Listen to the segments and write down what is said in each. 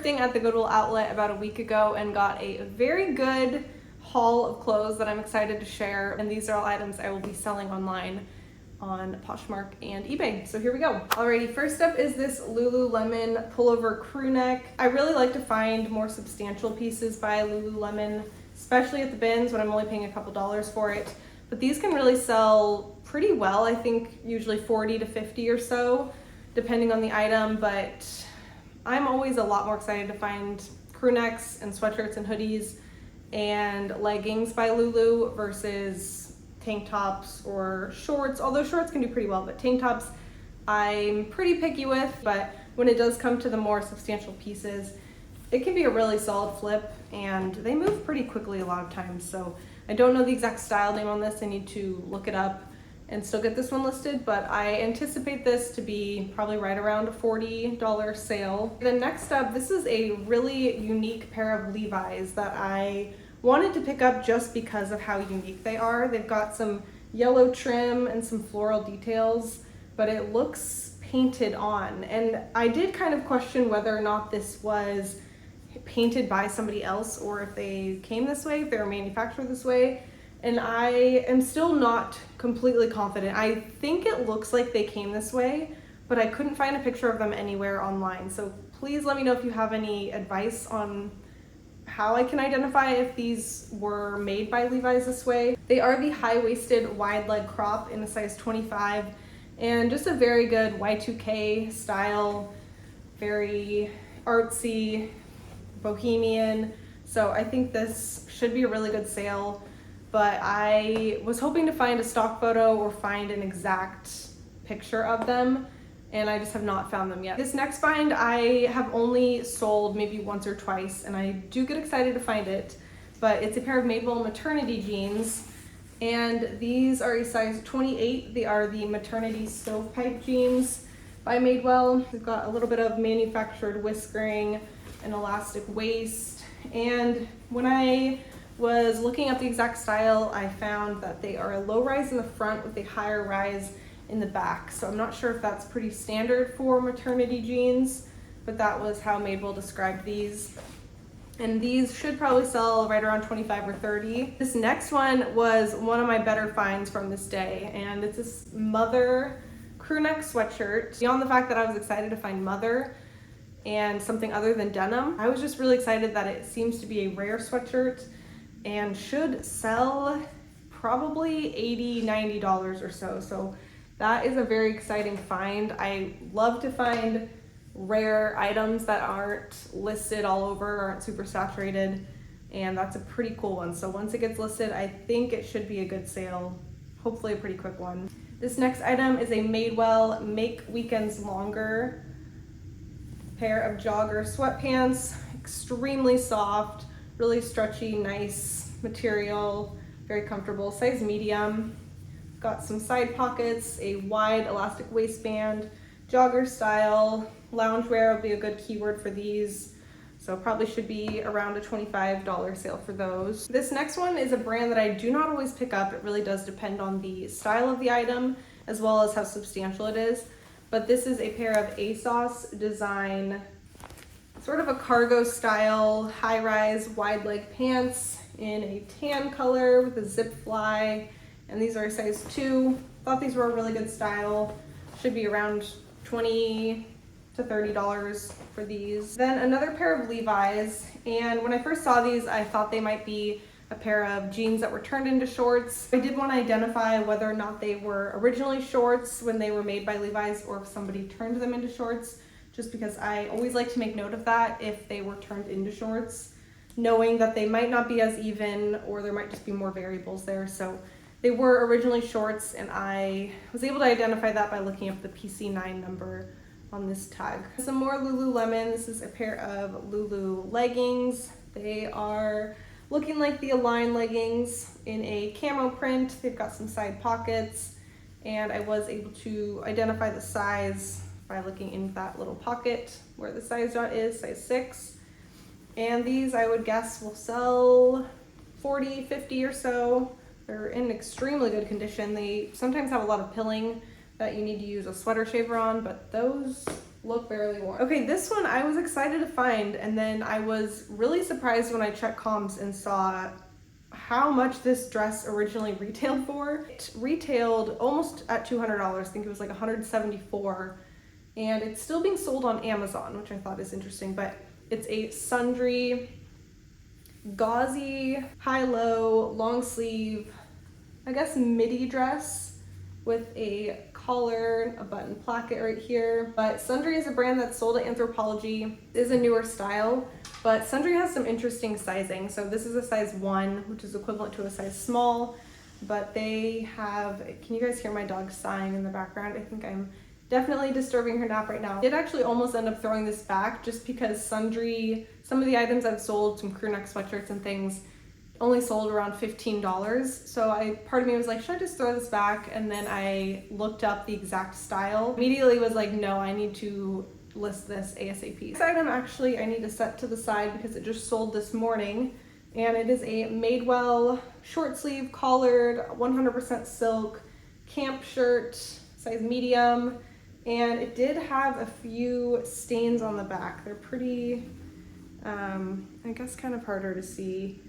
thrifting at the Goodwill Outlet about a week ago and got a very good haul of clothes that I'm excited to share. And these are all items I will be selling online on Poshmark and eBay. So here we go. Alrighty, first up is this Lululemon pullover crew neck. I really like to find more substantial pieces by Lululemon, especially at the bins when I'm only paying a couple dollars for it. But these can really sell pretty well. I think usually 40 to 50 or so, depending on the item, but I'm always a lot more excited to find crew necks and sweatshirts and hoodies and leggings by Lulu versus tank tops or shorts, although shorts can do pretty well, but tank tops I'm pretty picky with. But when it does come to the more substantial pieces, it can be a really solid flip, and they move pretty quickly a lot of times. So I don't know the exact style name on this. I need to look it up and still get this one listed, but I anticipate this to be probably right around a $40 sale. Then next up, this is a really unique pair of Levi's that I wanted to pick up just because of how unique they are. They've got some yellow trim and some floral details, but it looks painted on. And I did kind of question whether or not this was painted by somebody else or if they came this way, if they were manufactured this way. And I am still not completely confident. I think it looks like they came this way, but I couldn't find a picture of them anywhere online. So please let me know if you have any advice on how I can identify if these were made by Levi's this way. They are the high-waisted wide leg crop in a size 25, and just a very good Y2K style, very artsy, bohemian. So I think this should be a really good sale. But I was hoping to find a stock photo or find an exact picture of them, and I just have not found them yet. This next find I have only sold maybe once or twice, and I do get excited to find it, but it's a pair of Madewell maternity jeans, and these are a size 28. They are the maternity stovepipe jeans by Madewell. They've got a little bit of manufactured whiskering, an elastic waist, and when I was looking up the exact style, I found that they are a low rise in the front with a higher rise in the back. So I'm not sure if that's pretty standard for maternity jeans, but that was how Madewell described these. And these should probably sell right around 25 or 30. This next one was one of my better finds from this day, and it's this Mother crew neck sweatshirt. Beyond the fact that I was excited to find Mother and something other than denim, I was just really excited that it seems to be a rare sweatshirt and should sell probably $80, $90 or so. So that is a very exciting find. I love to find rare items that aren't listed all over, aren't super saturated, and that's a pretty cool one. So once it gets listed, I think it should be a good sale, hopefully a pretty quick one. This next item is a Madewell Make Weekends Longer pair of jogger sweatpants, extremely soft, really stretchy, nice material, very comfortable, size medium. Got some side pockets, a wide elastic waistband, jogger style. Loungewear will be a good keyword for these, so probably should be around a $25 sale for those. This next one is a brand that I do not always pick up. It really does depend on the style of the item as well as how substantial it is. But this is a pair of ASOS design, sort of a cargo style, high-rise, wide leg pants in a tan color with a zip fly. And these are a size 2. Thought these were a really good style. Should be around $20 to $30 for these. Then another pair of Levi's. And when I first saw these, I thought they might be a pair of jeans that were turned into shorts. I did want to identify whether or not they were originally shorts when they were made by Levi's or if somebody turned them into shorts, just because I always like to make note of that if they were turned into shorts, knowing that they might not be as even or there might just be more variables there. So they were originally shorts, and I was able to identify that by looking up the PC9 number on this tag. Some more Lululemon. This is a pair of Lulu leggings. They are looking like the Align leggings in a camo print. They've got some side pockets, and I was able to identify the size by looking in that little pocket where the size dot is, size 6. And these, I would guess, will sell 40, 50 or so. They're in extremely good condition. They sometimes have a lot of pilling that you need to use a sweater shaver on, but those look barely worn. Okay, this one I was excited to find, and then I was really surprised when I checked comps and saw how much this dress originally retailed for. It retailed almost at $200. I think it was like $174, and it's still being sold on Amazon, which I thought is interesting. But it's a sundry, gauzy, high-low, long sleeve, I guess midi dress with a collar, a button placket right here. But Sundry is a brand that's sold at Anthropologie. It is a newer style, but Sundry has some interesting sizing. So this is a size 1, which is equivalent to a size small, but they have, can you guys hear my dog sighing in the background? I think I'm definitely disturbing her nap right now. I did actually almost end up throwing this back just because Sundry, some of the items I've sold, some crew neck sweatshirts and things, only sold around $15. So part of me was like, should I just throw this back? And then I looked up the exact style. Immediately was like, no, I need to list this ASAP. This item actually I need to set to the side because it just sold this morning. And it is a Madewell short sleeve collared 100% silk camp shirt, size medium. And it did have a few stains on the back. They're pretty, I guess kind of harder to see.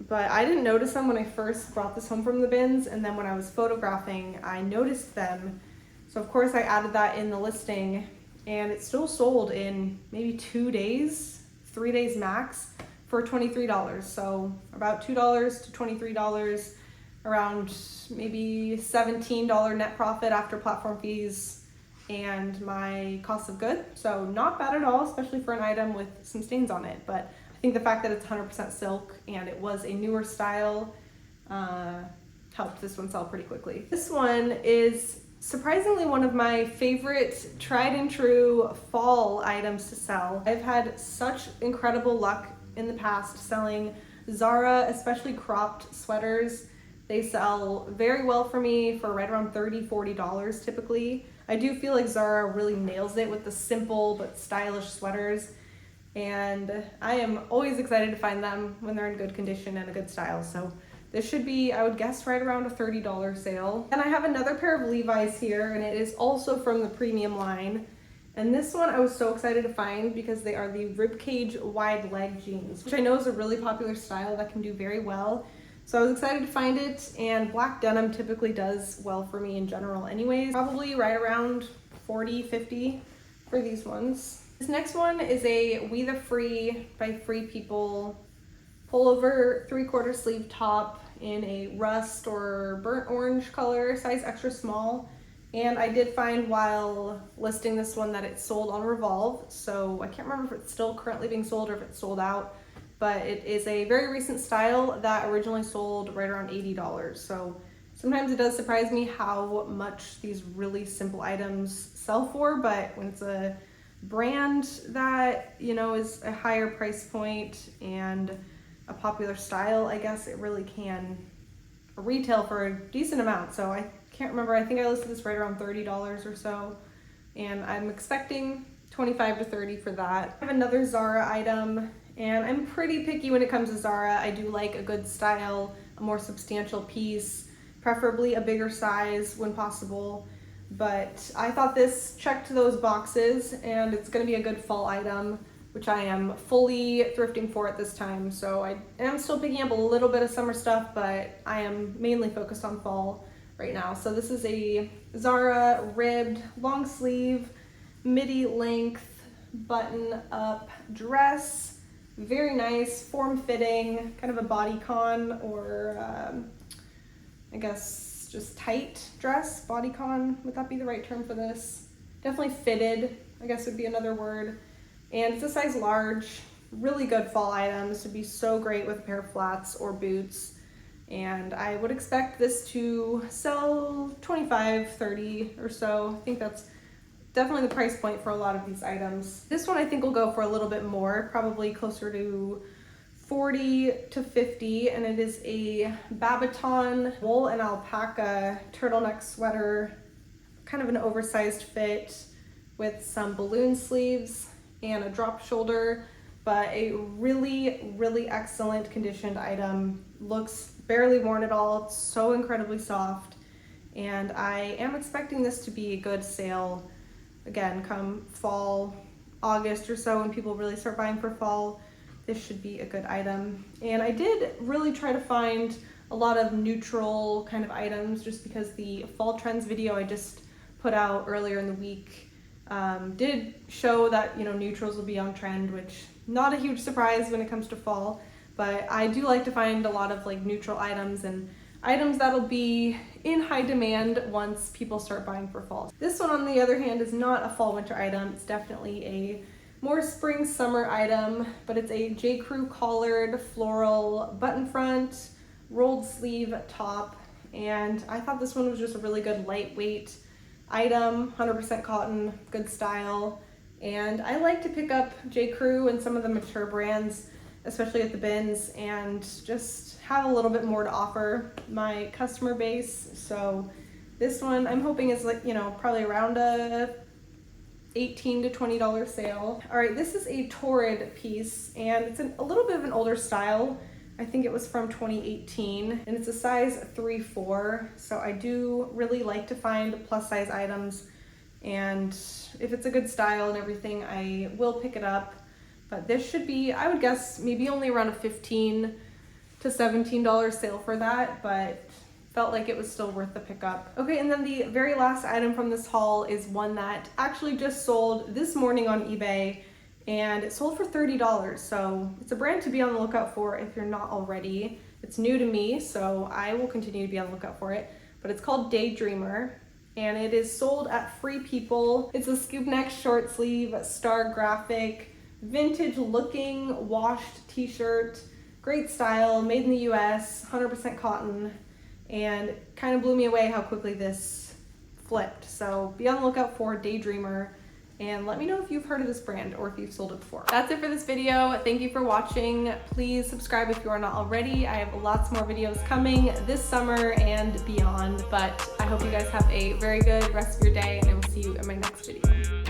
But I didn't notice them when I first brought this home from the bins, and then when I was photographing, I noticed them. So of course I added that in the listing, and it still sold in maybe 2 days, 3 days max, for $23. So about $2 to $23, around maybe $17 net profit after platform fees and my cost of goods. So not bad at all, especially for an item with some stains on it. But I think the fact that it's 100% silk and it was a newer style helped this one sell pretty quickly. This one is surprisingly one of my favorite tried and true fall items to sell. I've had such incredible luck in the past selling Zara, especially cropped sweaters. They sell very well for me for right around $30, $40 typically. I do feel like Zara really nails it with the simple but stylish sweaters. And I am always excited to find them when they're in good condition and a good style. So this should be, I would guess, right around a $30 sale. And I have another pair of Levi's here, and it is also from the premium line. And this one I was so excited to find because they are the ribcage wide leg jeans, which I know is a really popular style that can do very well. So I was excited to find it, and black denim typically does well for me in general anyways. Probably right around 40, 50 for these ones. This next one is a We the Free by Free People pullover 3/4 sleeve top in a rust or burnt orange color, size extra small. And I did find while listing this one that it's sold on Revolve. So I can't remember if it's still currently being sold or if it's sold out, but it is a very recent style that originally sold right around $80. So sometimes it does surprise me how much these really simple items sell for, but when it's a brand that, you know, is a higher price point and a popular style, I guess it really can retail for a decent amount. So I can't remember, I think I listed this right around $30 or so, and I'm expecting 25 to 30 for that. I have another Zara item, and I'm pretty picky when it comes to Zara. I do like a good style, a more substantial piece, preferably a bigger size when possible. But I thought this checked those boxes, and it's going to be a good fall item, which I am fully thrifting for at this time. So I am still picking up a little bit of summer stuff, but I am mainly focused on fall right now. So this is a Zara ribbed long sleeve midi length button up dress. Very nice, form fitting, kind of a bodycon or I guess just tight dress. Bodycon, would that be the right term for this? Definitely fitted, I guess would be another word. And it's a size large, really good fall item. This would be so great with a pair of flats or boots. And I would expect this to sell 25, 30 or so. I think that's definitely the price point for a lot of these items. This one I think will go for a little bit more, probably closer to 40 to 50, and it is a Babaton wool and alpaca turtleneck sweater, kind of an oversized fit with some balloon sleeves and a drop shoulder, but a really, really excellent conditioned item. Looks barely worn at all. It's so incredibly soft, and I am expecting this to be a good sale. again, come fall, August or so, when people really start buying for fall, this should be a good item. And I did really try to find a lot of neutral kind of items, just because the fall trends video I just put out earlier in the week did show that, you know, neutrals will be on trend, which not a huge surprise when it comes to fall, but I do like to find a lot of like neutral items and items that'll be in high demand once people start buying for fall. This one, on the other hand, is not a fall winter item. It's definitely a more spring summer item, but it's a J. Crew collared floral button front rolled sleeve top, and I thought this one was just a really good lightweight item, 100% cotton, good style. And I like to pick up J. Crew and some of the mature brands, especially at the bins, and just have a little bit more to offer my customer base. So this one I'm hoping is, like, you know, probably around a $18 to $20 sale. All right, this is a Torrid piece, and it's a little bit of an older style. I think it was from 2018, and it's a size 3-4. So I do really like to find plus size items, and if it's a good style and everything, I will pick it up. But this should be, I would guess, maybe only around a $15 to $17 sale for that, but felt like it was still worth the pickup. Okay, and then the very last item from this haul is one that actually just sold this morning on eBay, and it sold for $30. So it's a brand to be on the lookout for if you're not already. It's new to me, so I will continue to be on the lookout for it. But it's called Daydreamer, and it is sold at Free People. It's a scoop neck short sleeve star graphic, vintage looking washed t-shirt, great style, made in the US, 100% cotton, and kind of blew me away how quickly this flipped. So be on the lookout for Daydreamer, and let me know if you've heard of this brand or if you've sold it before. That's it for this video. Thank you for watching. Please subscribe if you are not already. I have lots more videos coming this summer and beyond, but I hope you guys have a very good rest of your day, and I will see you in my next video.